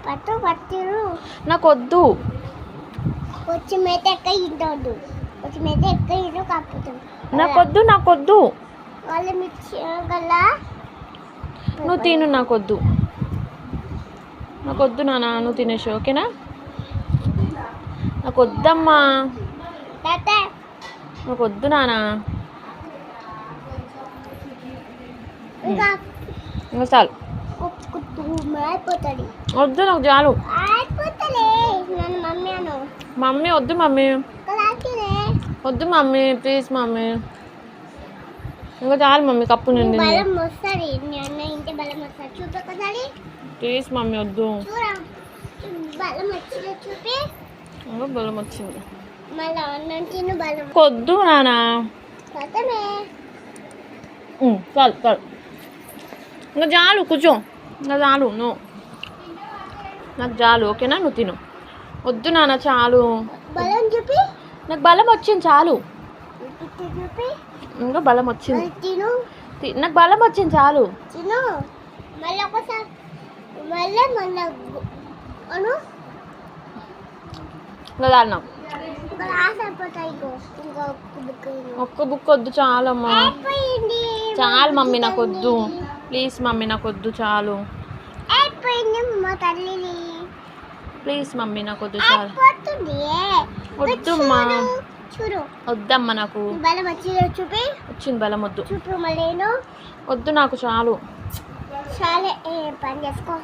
పట్టు పట్టిరు నాకు వద్దు. వచ్చి మీద ఎక్క ఇంటోడు వచ్చి మీద ఎక్క ఇంటో కాపుతుంది నాకొద్దు నాకొద్దు. వాళ్ళు మిర్చి గల నువ్వు తిను, నాకొద్దు. నాకొద్దు నాన్న, నువ్వు తినేసి ఓకేనా. నాకు వద్దమ్మా, తాత నాకు వద్దు నాన్న. ఇంకా ఇంకా చాలు, కుక్కు అయిపోతుంది వద్దు నాకు చాలు. అయిపోతలే నన్ను మమ్మీ అను మమ్మీ వద్దు మమ్మీ, కలాకిలే వద్దు మమ్మీ ప్లీజ్ మమ్మీ. ఇంకా చాలు మమ్మీ, కప్పు నిండింది. బలం వస్తుంది అన్న ఇంటి బలం వస్తుంది చూపి ఒకసారి ప్లీజ్ మమ్మీ వద్దు. చూరా బలం వచ్చింది చూపి ఇంకా బలం వచ్చింది. మళ్ళీ అన్నం తిను బలం వద్దు నాన్న. సతమే చాలు చాలు, ఇంకా చాలు కూర్చో. ఇంకా చాలు, నువ్వు నాకు చాలు ఓకేనా. నువ్వు తిను, వద్దు నాన్న చాలు. బలం చూపి నాకు బలం వచ్చింది చాలు. చూపి ఇంకా బలం వచ్చింది. తిను నాకు బలం వచ్చింది చాలు. తిను మళ్ళీ ఒకసారి మళ్ళీ మళ్ళీ అను ఇంకా చాలు నాకు. ఇంకా లాస్ట్ అయిపోతాయి ఇంకా ఒక్క బుక్ వద్దు చాలమ్మా. అయిపోయింది చాలు మమ్మీ నాకు వద్దు ప్లీజ్ మమ్మీ, నాకు వద్దు చాలు. అయిపోయింది మా తల్లిని ప్లీజ్ మమ్మీ నాకు వద్దు చాలు. అయిపోతుంది వద్దమ్మా, చూడు వద్దమ్మా నాకు. బలం వచ్చిందో చూపి వచ్చింది బలం, వద్దు చూపు మళ్ళీ వద్దు నాకు చాలు. చాలే పని చేసుకో.